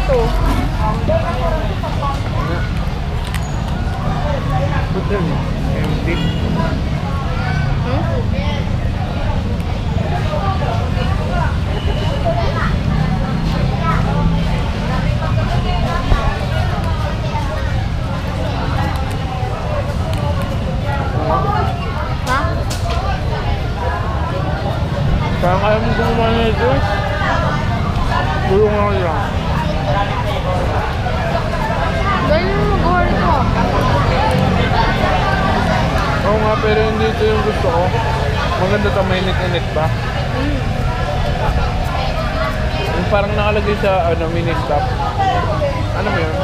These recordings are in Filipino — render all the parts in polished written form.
ito. Hotel. Empty. Ha? Kaya kaya mo gumawa na ito. Tulong ako lang. Dahil mo magawa nito. Oo nga, pero hindi ito yung gusto ko. Maganda ito, may init-init pa. Yung parang nakalagay sa mini stop. Ano mo yun?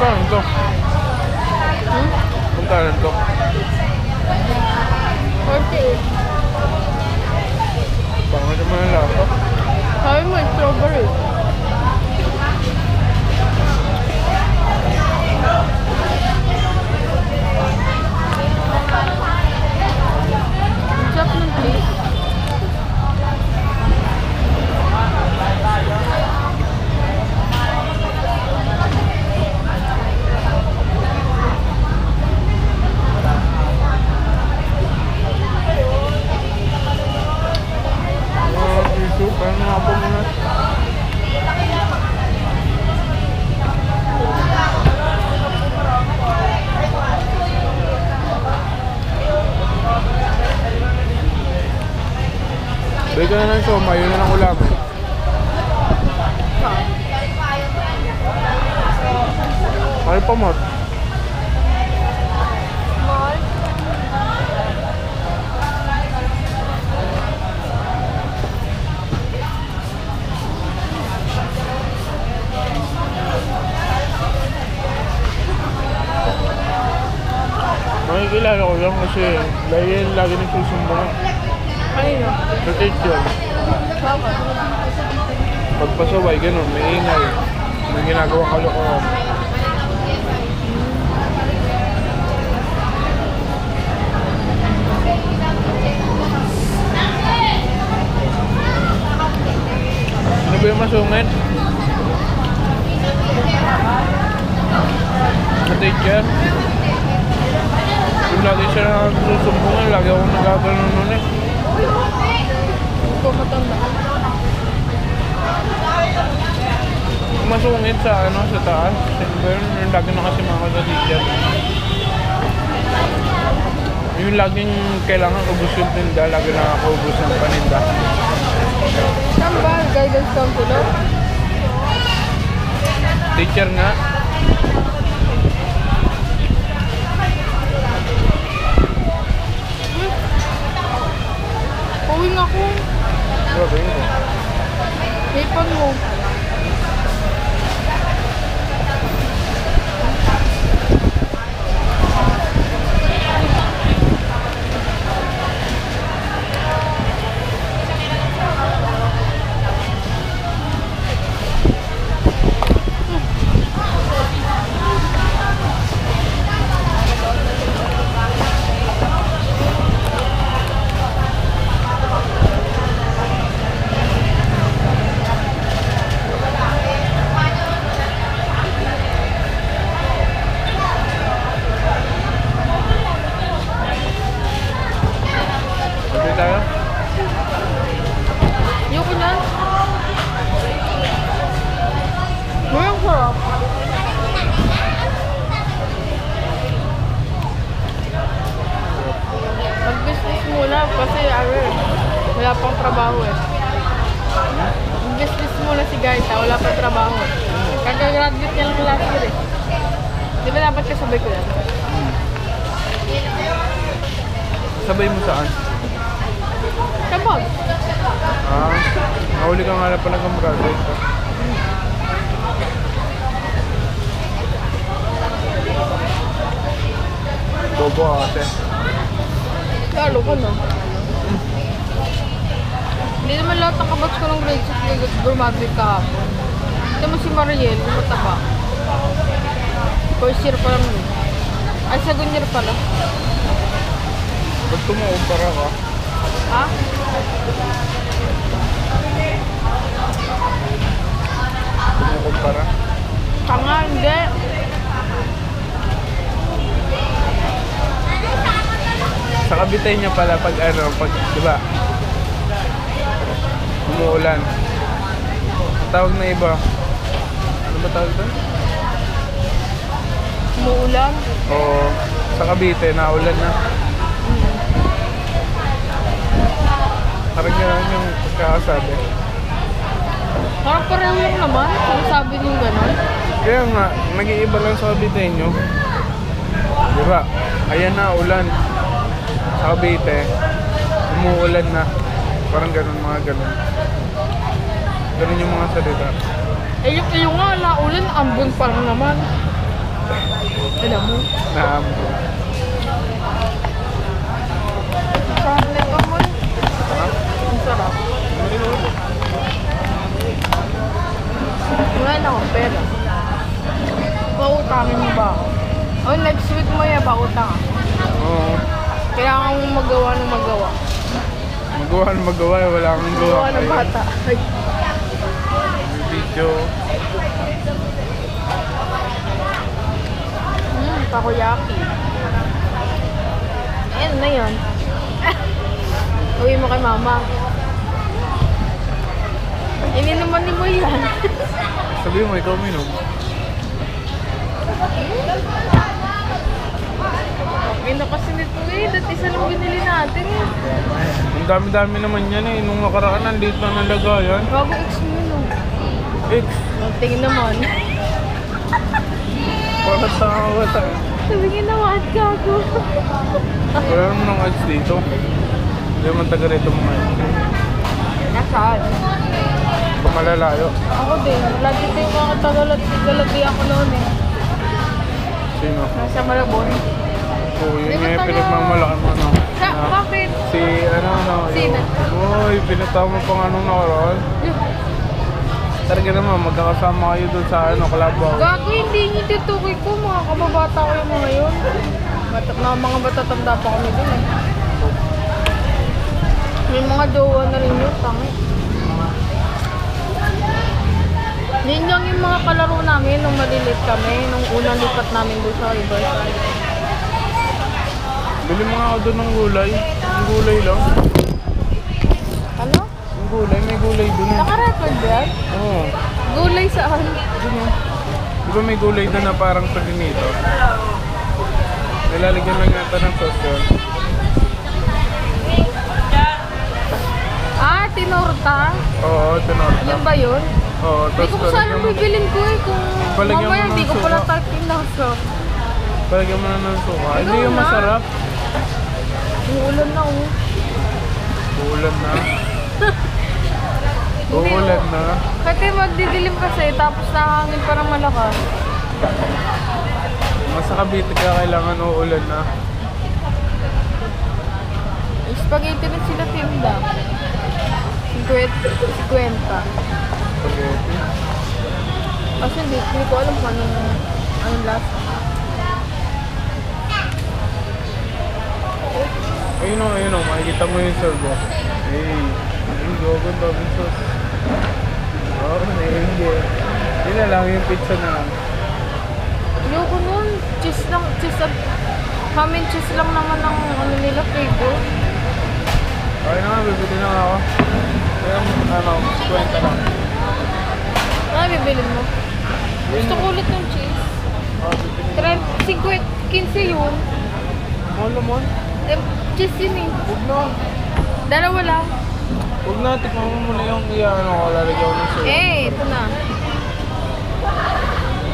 Magkano ito? Magkano ito? 48. Pangit naman ang lasa. Sabi mo, strawberry. Ang sarap ng taste. Tissue, pero nakapag muna. Bigyan na ng soma, yun na lang ulam. Ano pa mo? Mahal. Makikilala ko lang kasi lagi nagsusumbong. Ayun o. Sa teacher. Bakit? Pagpasaway, ganun, may ingay. May ginagawa kalokohan. Ano ba yung masungit? Sa teacher? Yung lagi siya nagsusumbungan, lagi akong nagaganon nun eh. Hindi ko matanda. Masungit sa sa taas. Pero yung lagi nakasimango sa teacher. Yung laging kailangan ubus yung tinda, lagi nakakaubos ng paninda. Saan ba? Guidance counselor? Teacher nga. Uwing ako. Grabe yun. Hipon mo. Sabi tayo? Ayoko na. Mayroong sarap. Mag-business muna kasi wala pang trabaho eh. Mag-business muna si Gaita, wala pang trabaho eh. Kaka-graduate niya lang last year eh. Di ba dapat kasabay ko yan? Sabay mo saan? Kapag? Nahuli ka nga na pala kang graduate ka. Bobo ate. Lalo ko no. Hindi naman lahat ng kabats ko ng grade 6 graduate kahapon. Ito mo si Mariel, yung mataba. First year pa lang yun. Ay, second year pala. Ba't kumukumpara ka? Ha? Kumukumpara? Tanga, hindi. Sa Cavite niya pala pag di ba? Umuulan. Tawag na iba. Ano ba tawag doon? Umuulan. Oo. Sa Cavite, naulan na. Parang gano'n yung kakasabi. Parang pareho lang naman. Kung sabi niyo gano'n. Kaya nga, nag-iiba lang sa Cavite nyo. Di ba? Ayan na, ulan. Sa Cavite, umuulan na. Parang gano'n, mga gano'n. Gano'n yung mga salita. Eh, yung nga, laulan, ambon pa lang naman. Alam mo? Naambon. Sarap nito mo. Ang sarap. Wala na akong pera. Pautangin mo ba ako? Oh, next week mo yan, pautang. Oo. Kailangan mong magawa ng magawa. Magawa, wala akong gawa. Magawa ng bata. Ay. May video. Takoyaki. Ayan na yun. Uwi mo kay mama. Ininuman ni mo yan. Sabi mo, ikaw minom. Okay na kasi nito eh. Dati isa lang binili natin eh. Ang dami-dami naman yan eh. Nung nakaraan, nandito na nalagayan. Bago ex mo no. Ex. Tingin naman. Para sa kawata. Sabi nga naman, gago. Wala naman ng ads dito. Hindi naman taga rito mga ads. Nasaan? Pamalalayo. Ako din. Lagi ko yung mga tagalati ako noon eh. Sino? Nasa Malabon. Oo, yun Di ba nga yung taga- pinagmamalakan mo, no? Bakit? Si, Sino? Uy, pinatama pang anong nakaraan. Talaga naman, magkakasama kayo doon sa Kalabaw. Gago, hindi niyo tutukoy ko. Mga kababata ko yung mga yun. Mga batatanda pa kami dun eh. May mga jowa na rin yun, tangi. Yun lang yung mga kalaro namin nung malilit kami, nung unang lipat namin doon sa Riverside. Bili mo nga ako doon ng gulay. Yung gulay lang. Ano? Yung gulay, may gulay doon. Naka-record ba yan? Oo. Gulay saan? Doon oh. Di ba may gulay doon na parang paglinito? Nilalagyan lang yata ng sauce yun. Ah, tinorta? Oo, tinorta. Yun ba yun? Oo, Hindi ko tapos sana bibilin ko eh kung Palagyan mo mamaya ng hindi ko pala suka. type pinasa. Palagyan mo na ng suka. Hindi Ikaw yung na. masarap. Uulan na oh. Uulan na. Uulan na. Kasi magdidilim kasi tapos nahangin parang malakas. Masa Cavite ka kailangan uulan na. Spaghetti na sila tinda. 50. Spaghetti. Kasi hindi ko alam kung anong lasa. Ayun o, makikita mo yung servo. Hey, yung gogo, daming sauce. Oo, naiingi. Yun na lang, yung pizza na lang. Ayoko nun. Cheese lang. Ham and cheese lang naman ang ano nila flavor. Okay na nga, bibili na nga ako. Kaya, 50 lang. Ano bibilin mo? Gusto ko ulit ng cheese. bibili. 15 yun. Mahal naman. Eh, cheese yun eh. Huwag na. Dalawa lang. Huwag na, tikman mo muna yung lalagyan ko ng syrup. Eh, ito na.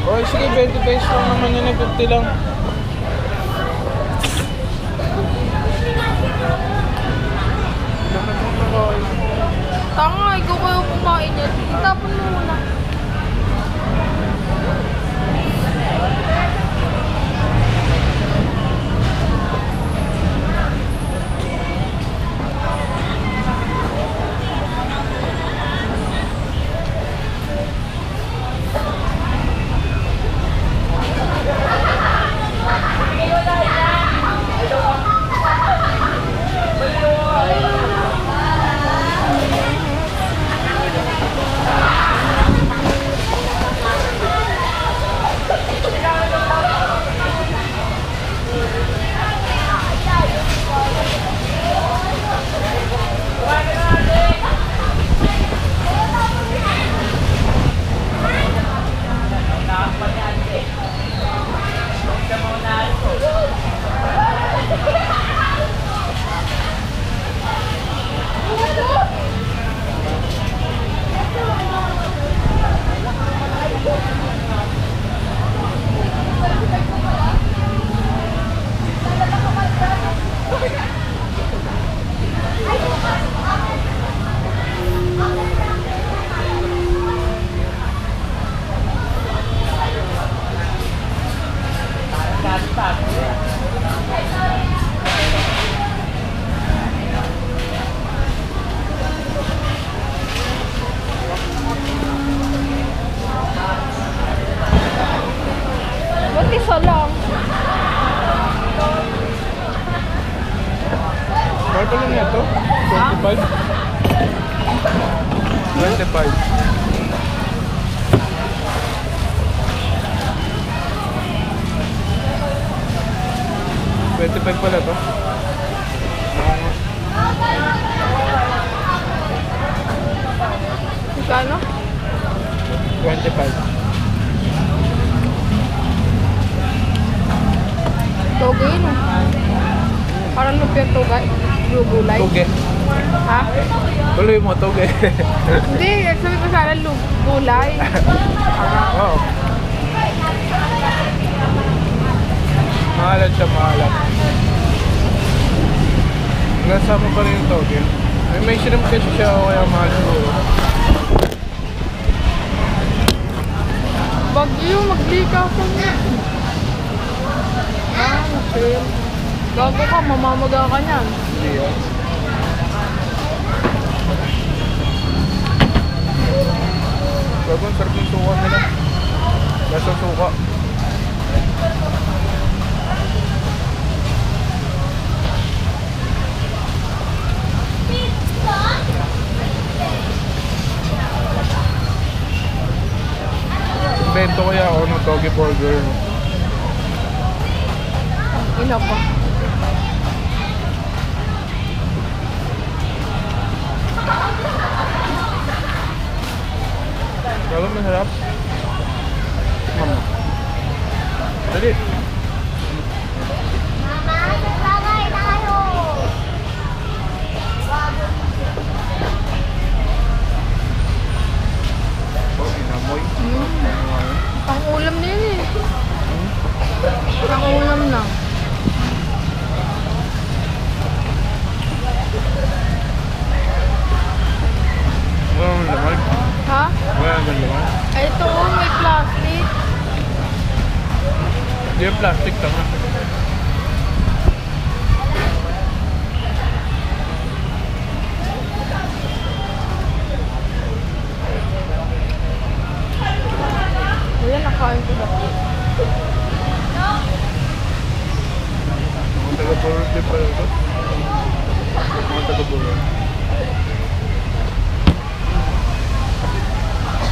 Okay, sige, 20 pesos lang naman yun, 50 lang. Lamat mo na kain. Tanga, ikaw kayo kumain yan. Itapon mo muna. $25 pala to. Magkano? 25. Toge no? Parang lumpia togay. Gulay. Tuge. Ha? Tuloy mo, tuge. Hindi, sabi ko sana gulay. Oo. Mahalat siya, mahalat. Nasama pa rin yung toge. May shrimp kasi siya o kaya mahal siguro. Bagyo, maglika ko niya. Shrimp. Gago ka, mamamaga ka niyan. Hindi yan. Gago, ang sarap yung suka nila. Lasa suka. Bento kaya ako ng Toge Burger. Ina pa. Gago, masarap. Mama. Dali. Oh, inamoy. Pang-ulam na yun eh. Pang-ulam na. Wala naman laman. Ha? Wala naman laman. Ay, ito oh, may plastic. Hindi yung plastic, tama. Ayan, nakain ko ba? Mga taga-Burger din pala ito. Mga taga-Burger.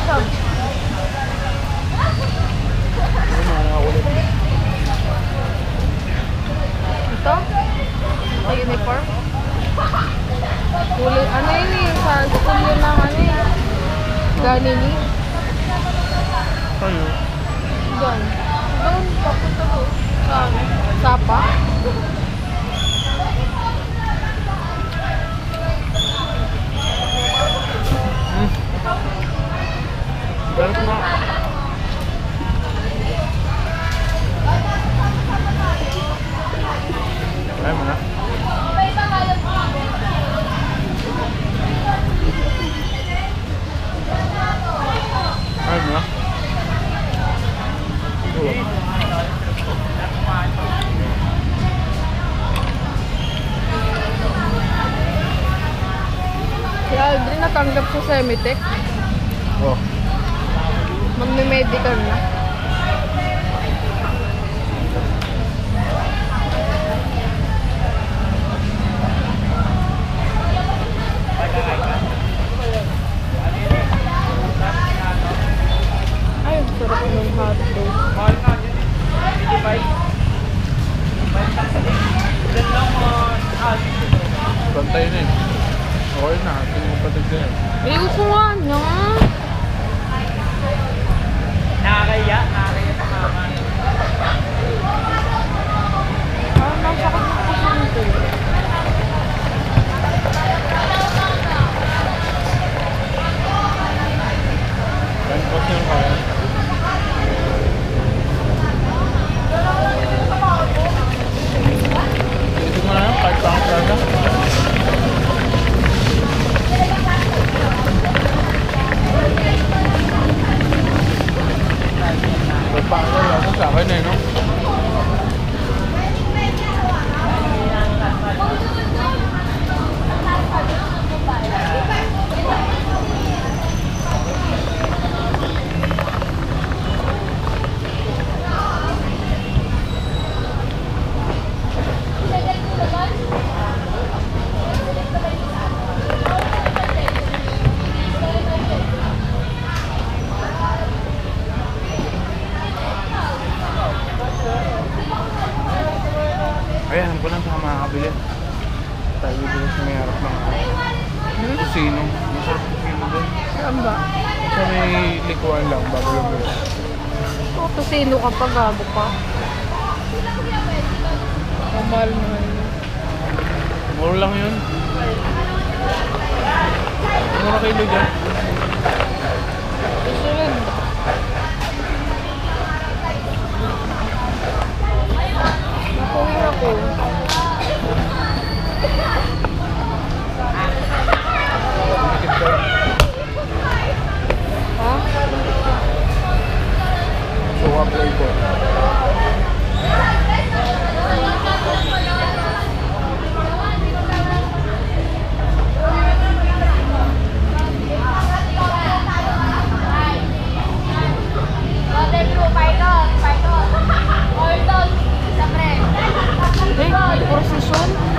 Saan? Ano mga nakakulit? Ito? Sa uniform? Huli, ano yun eh, sa school yun ng ano eh. Ganini. Ano? Doon. Doon, papunta ko. Saan? Sapa? Sarap nga. Ayaw mo na. Ayaw mo na. Oo. Si Aldrin natanggap sa Semitech. Oh. Magme-medical na. Ay, ang sarap ng hotdog. Pantay na eh. Okay na. Tingin mo patag din. May upo nga na. Nakakaya pa naman. Parang nasakot na kasi nito. Yan po siya yung kaya. Isip mo na lang, kahit pa ang plaza. liglikuan lang bago lumabas. Oh, kasino ka pa, gago pa. Ang mahal naman yun. Mura lang yun. Mura kilo dyan. Gusto yun. Nakuhin ako. Dikit ka. Ha? Suka flavor. Eh, may prosesyon?